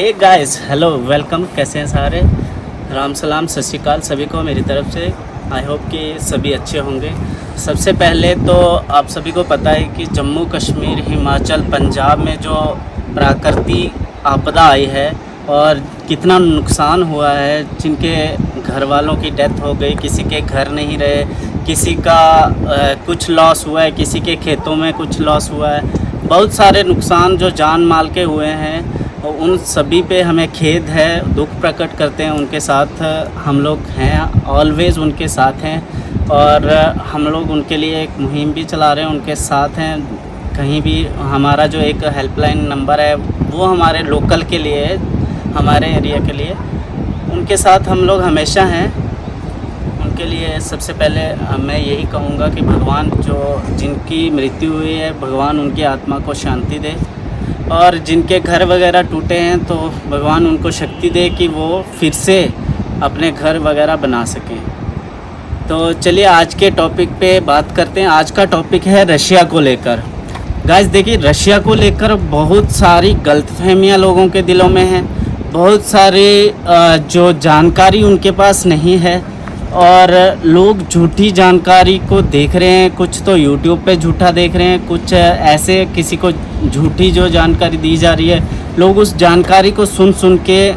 Hey guys, hello, welcome. कैसे हैं सारे? राम सलाम, सत श्री अकाल सभी को मेरी तरफ से। आई होप कि सभी अच्छे होंगे। सबसे पहले तो आप सभी को पता है कि जम्मू कश्मीर, हिमाचल, पंजाब में जो प्राकृतिक आपदा आई है और कितना नुकसान हुआ है, जिनके घर वालों की डेथ हो गई, किसी के घर नहीं रहे, किसी का कुछ लॉस हुआ है, किसी के खेतों में कुछ लॉस हुआ है, बहुत सारे नुकसान जो जान माल के हुए हैं। और उन सभी पे हमें खेद है, दुख प्रकट करते हैं। उनके साथ हम लोग हैं, ऑलवेज़ उनके साथ हैं। और हम लोग उनके लिए एक मुहिम भी चला रहे हैं, उनके साथ हैं। कहीं भी हमारा जो एक हेल्पलाइन नंबर है वो हमारे लोकल के लिए है, हमारे एरिया के लिए। उनके साथ हम लोग हमेशा हैं। उनके लिए सबसे पहले मैं यही कहूँगा कि भगवान जो जिनकी मृत्यु हुई है, भगवान उनकी आत्मा को शांति दे। और जिनके घर वगैरह टूटे हैं तो भगवान उनको शक्ति दे कि वो फिर से अपने घर वगैरह बना सकें। तो चलिए आज के टॉपिक पे बात करते हैं। आज का टॉपिक है रशिया को लेकर। गाइस देखिए, रशिया को लेकर बहुत सारी गलतफहमियां लोगों के दिलों में हैं। बहुत सारी जो जानकारी उनके पास नहीं है और लोग झूठी जानकारी को देख रहे हैं। कुछ तो यूट्यूब पे झूठा देख रहे हैं, कुछ ऐसे किसी को झूठी जो जानकारी दी जा रही है, लोग उस जानकारी को सुन सुन के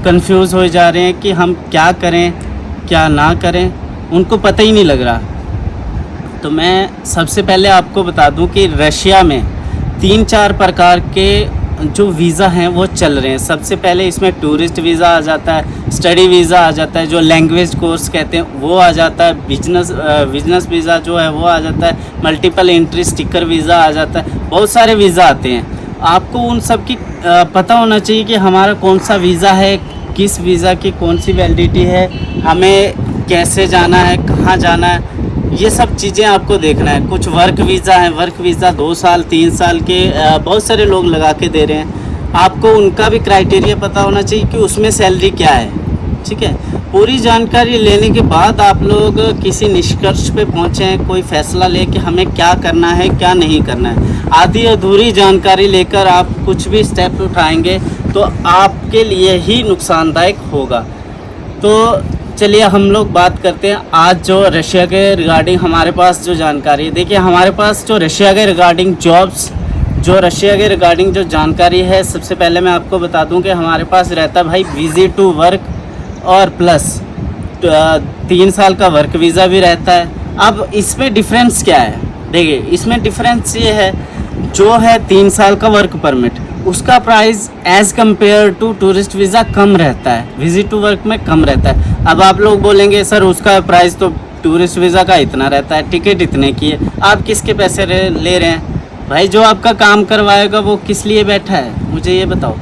कंफ्यूज हो जा रहे हैं कि हम क्या करें क्या ना करें, उनको पता ही नहीं लग रहा। तो मैं सबसे पहले आपको बता दूं कि रशिया में 3-4 प्रकार के जो वीज़ा हैं वो चल रहे हैं। सबसे पहले इसमें टूरिस्ट वीज़ा आ जाता है, स्टडी वीज़ा आ जाता है, जो लैंग्वेज कोर्स कहते हैं वो आ जाता है, बिजनेस वीज़ा जो है वो आ जाता है, मल्टीपल एंट्री स्टिकर वीज़ा आ जाता है। बहुत सारे वीज़ा आते हैं। आपको उन सब की पता होना चाहिए कि हमारा कौन सा वीज़ा है, किस वीज़ा की कौन सी वैलिडिटी है, हमें कैसे जाना है, कहाँ जाना है, ये सब चीज़ें आपको देखना है। कुछ वर्क वीज़ा है, वर्क वीज़ा 2 साल 3 साल के बहुत सारे लोग लगा के दे रहे हैं। आपको उनका भी क्राइटेरिया पता होना चाहिए कि उसमें सैलरी क्या है। ठीक है, पूरी जानकारी लेने के बाद आप लोग किसी निष्कर्ष पे पहुँचें, कोई फ़ैसला ले कि हमें क्या करना है क्या नहीं करना है। आधी अधूरी जानकारी लेकर आप कुछ भी स्टेप उठाएंगे तो आपके लिए ही नुकसानदायक होगा। तो चलिए हम लोग बात करते हैं आज जो रशिया के रिगार्डिंग हमारे पास जो जानकारी है। देखिए, हमारे पास जो रशिया के रिगार्डिंग जॉब्स, जो रशिया के रिगार्डिंग जो जानकारी है, सबसे पहले मैं आपको बता दूं कि हमारे पास रहता है भाई विजिट टू वर्क और प्लस 3 साल का वर्क वीज़ा भी रहता है। अब इसमें डिफरेंस क्या है? देखिए, इसमें डिफरेंस ये है, जो है 3 साल का वर्क परमिट, उसका price as compare to tourist visa कम रहता है, विजिट टू वर्क में कम रहता है। अब आप लोग बोलेंगे सर उसका प्राइस तो टूरिस्ट वीज़ा का इतना रहता है, टिकट इतने की है, आप किसके पैसे ले रहे हैं? भाई जो आपका काम करवाएगा वो किस लिए बैठा है, मुझे ये बताओ।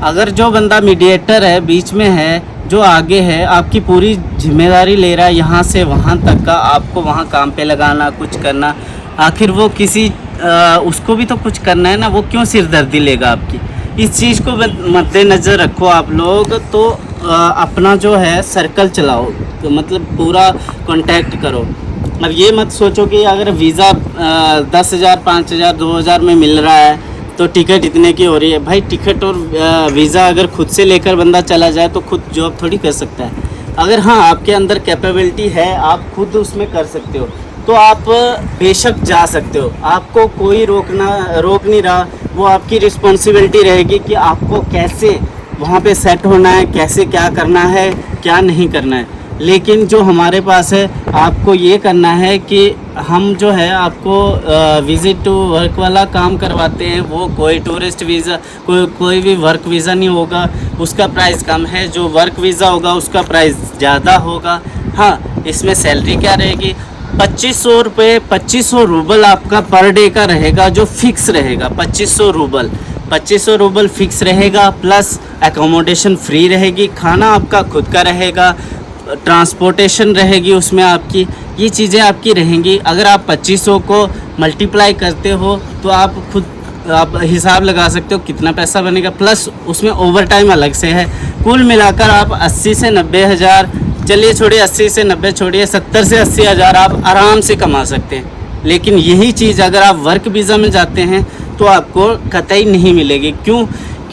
अगर जो बंदा मीडिएटर है, बीच में है, जो आगे है, आपकी पूरी जिम्मेदारी ले रहा है यहाँ से वहाँ तक का, आपको वहाँ काम पे लगाना, कुछ करना, आखिर वो किसी उसको भी तो कुछ करना है ना, वो क्यों सिरदर्दी लेगा आपकी? इस चीज़ को मद्देनज़र रखो आप लोग। तो अपना जो है सर्कल चलाओ, तो मतलब पूरा कांटेक्ट करो। अब ये मत सोचो कि अगर वीज़ा 10,000 5,000 2,000 में मिल रहा है तो टिकट इतने की हो रही है। भाई टिकट और वीज़ा अगर खुद से लेकर बंदा चला जाए तो खुद जॉब थोड़ी कर सकता है। अगर हाँ आपके अंदर कैपेबिलिटी है, आप खुद उसमें कर सकते हो, तो आप बेशक जा सकते हो। आपको कोई रोक नहीं रहा। वो आपकी रिस्पॉन्सिबिलिटी रहेगी कि आपको कैसे वहाँ पे सेट होना है, कैसे क्या करना है क्या नहीं करना है। लेकिन जो हमारे पास है, आपको ये करना है कि हम जो है आपको विज़िट टू वर्क वाला काम करवाते हैं। वो कोई टूरिस्ट वीज़ा, कोई भी वर्क वीज़ा नहीं होगा, उसका प्राइस कम है। जो वर्क वीज़ा होगा उसका प्राइस ज़्यादा होगा। हाँ, इसमें सैलरी क्या रहेगी? 2500 रुपये, 2500 रूबल आपका पर डे का रहेगा, जो फिक्स रहेगा। 2500 रूबल फिक्स रहेगा, प्लस एकोमोडेशन फ्री रहेगी, खाना आपका खुद का रहेगा, ट्रांसपोर्टेशन रहेगी उसमें आपकी, ये चीज़ें आपकी रहेंगी। अगर आप 2500 को मल्टीप्लाई करते हो तो आप खुद हिसाब लगा सकते हो कितना पैसा बनेगा। प्लस उसमें ओवर टाइम अलग से है। कुल मिलाकर आप 80 से 90 हज़ार, चलिए छोड़िए 80 से 90 छोड़िए, 70 से 80 हज़ार आप आराम से कमा सकते हैं। लेकिन यही चीज़ अगर आप वर्क वीज़ा में जाते हैं तो आपको कतई नहीं मिलेगी। क्यों?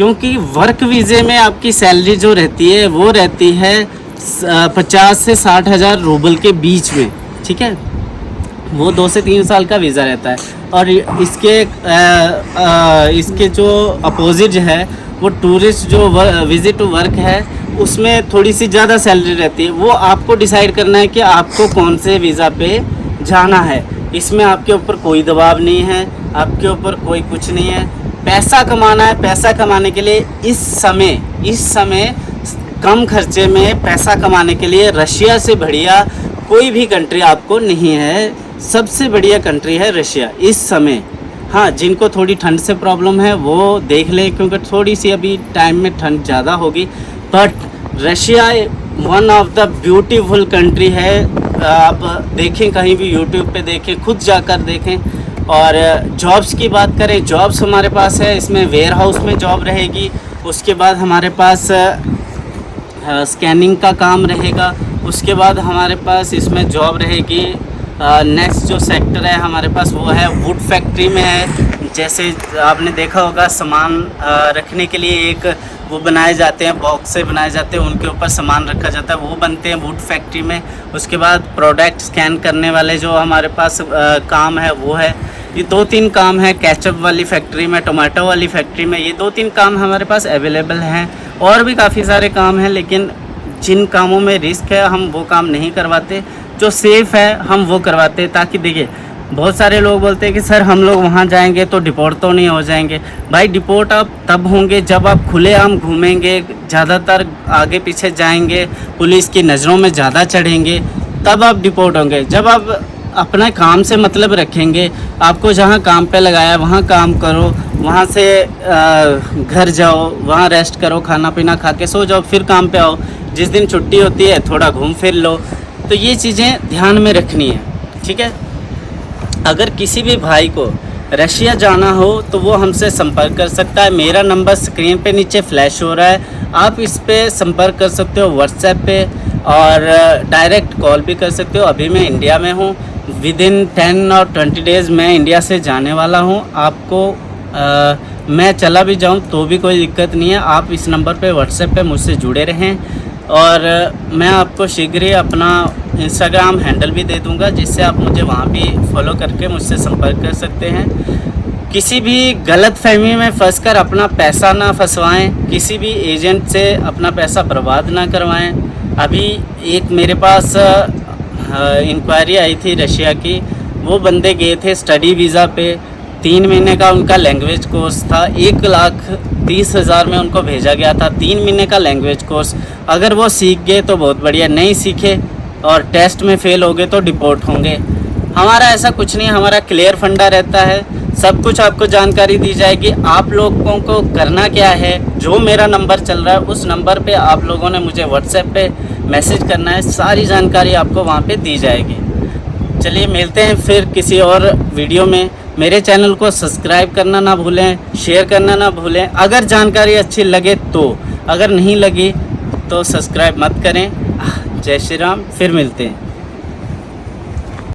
क्योंकि वर्क वीज़े में आपकी सैलरी जो रहती है वो रहती है 50 से 60 हज़ार रूबल के बीच में, ठीक है। वो 2 से 3 साल का वीज़ा रहता है। और इसके जो अपोजिट है वो टूरिस्ट जो विजिट टू वर्क है, उसमें थोड़ी सी ज़्यादा सैलरी रहती है। वो आपको डिसाइड करना है कि आपको कौन से वीज़ा पे जाना है। इसमें आपके ऊपर कोई दबाव नहीं है, आपके ऊपर कोई कुछ नहीं है। पैसा कमाना है, पैसा कमाने के लिए इस समय कम खर्चे में पैसा कमाने के लिए रशिया से बढ़िया कोई भी कंट्री आपको नहीं है। सबसे बढ़िया कंट्री है रशिया इस समय। हाँ, जिनको थोड़ी ठंड से प्रॉब्लम है वो देख लें, क्योंकि थोड़ी सी अभी टाइम में ठंड ज़्यादा होगी। But Russia one of the beautiful country है। आप देखें, कहीं भी यूट्यूब पे देखें, खुद जाकर देखें। और जॉब्स की बात करें, जॉब्स हमारे पास है। इसमें वेयर हाउस में जॉब रहेगी। उसके बाद हमारे पास स्कैनिंग का काम रहेगा। उसके बाद हमारे पास इसमें जॉब रहेगी। नेक्स्ट जो सेक्टर है हमारे पास वो है वुड फैक्ट्री में है। जैसे आपने देखा होगा, सामान रखने के लिए एक वो बनाए जाते हैं, बॉक्स से बनाए जाते हैं, उनके ऊपर सामान रखा जाता है, वो बनते हैं वुड फैक्ट्री में। उसके बाद प्रोडक्ट स्कैन करने वाले जो हमारे पास काम है वो है। ये 2-3 काम है केचप वाली फैक्ट्री में, टोमेटो वाली फैक्ट्री में। ये 2-3 काम हमारे पास अवेलेबल हैं। और भी काफ़ी सारे काम हैं, लेकिन जिन कामों में रिस्क है हम वो काम नहीं करवाते। जो सेफ़ है हम वो करवाते हैं। ताकि देखिए, बहुत सारे लोग बोलते हैं कि सर हम लोग वहाँ जाएंगे तो डिपोर्ट तो नहीं हो जाएंगे। भाई, डिपोर्ट आप तब होंगे जब आप खुलेआम घूमेंगे, ज़्यादातर आगे पीछे जाएंगे, पुलिस की नज़रों में ज़्यादा चढ़ेंगे, तब आप डिपोर्ट होंगे। जब आप अपना काम से मतलब रखेंगे, आपको जहाँ काम पे लगाया वहाँ काम करो, वहाँ से घर जाओ, वहाँ रेस्ट करो, खाना पीना खा के सो जाओ, फिर काम पे आओ। जिस दिन छुट्टी होती है थोड़ा घूम फिर लो। तो ये चीज़ें ध्यान में रखनी है, ठीक है। अगर किसी भी भाई को रशिया जाना हो तो वो हमसे संपर्क कर सकता है। मेरा नंबर स्क्रीन पे नीचे फ्लैश हो रहा है, आप इस पे संपर्क कर सकते हो व्हाट्सएप पे, और डायरेक्ट कॉल भी कर सकते हो। अभी मैं इंडिया में हूँ, विदिन 10 और 20 डेज़ मैं इंडिया से जाने वाला हूँ। आपको मैं चला भी जाऊँ तो भी कोई दिक्कत नहीं है। आप इस नंबर पे व्हाट्सएप पे मुझसे जुड़े रहें, और मैं आपको शीघ्र ही अपना इंस्टाग्राम हैंडल भी दे दूंगा, जिससे आप मुझे वहाँ भी फॉलो करके मुझसे संपर्क कर सकते हैं। किसी भी गलत फहमी में फंसकर अपना पैसा ना फंसवाएं, किसी भी एजेंट से अपना पैसा बर्बाद ना करवाएं। अभी एक मेरे पास इंक्वायरी आई थी रशिया की। वो बंदे गए थे स्टडी वीज़ा पे, 3 महीने का उनका लैंग्वेज कोर्स था। 1,30,000 में उनको भेजा गया था, 3 महीने का लैंग्वेज कोर्स। अगर वो सीख गए तो बहुत बढ़िया, नहीं सीखे और टेस्ट में फ़ेल हो गए तो डिपोर्ट होंगे। हमारा ऐसा कुछ नहीं, हमारा क्लियर फंडा रहता है। सब कुछ आपको जानकारी दी जाएगी। आप लोगों को करना क्या है, जो मेरा नंबर चल रहा है उस नंबर पे आप लोगों ने मुझे व्हाट्सएप पे मैसेज करना है, सारी जानकारी आपको वहाँ पे दी जाएगी। चलिए मिलते हैं फिर किसी और वीडियो में। मेरे चैनल को सब्सक्राइब करना ना भूलें, शेयर करना ना भूलें। अगर जानकारी अच्छी लगे तो, अगर नहीं लगी तो सब्सक्राइब मत करें। जय श्री राम, फिर मिलते हैं।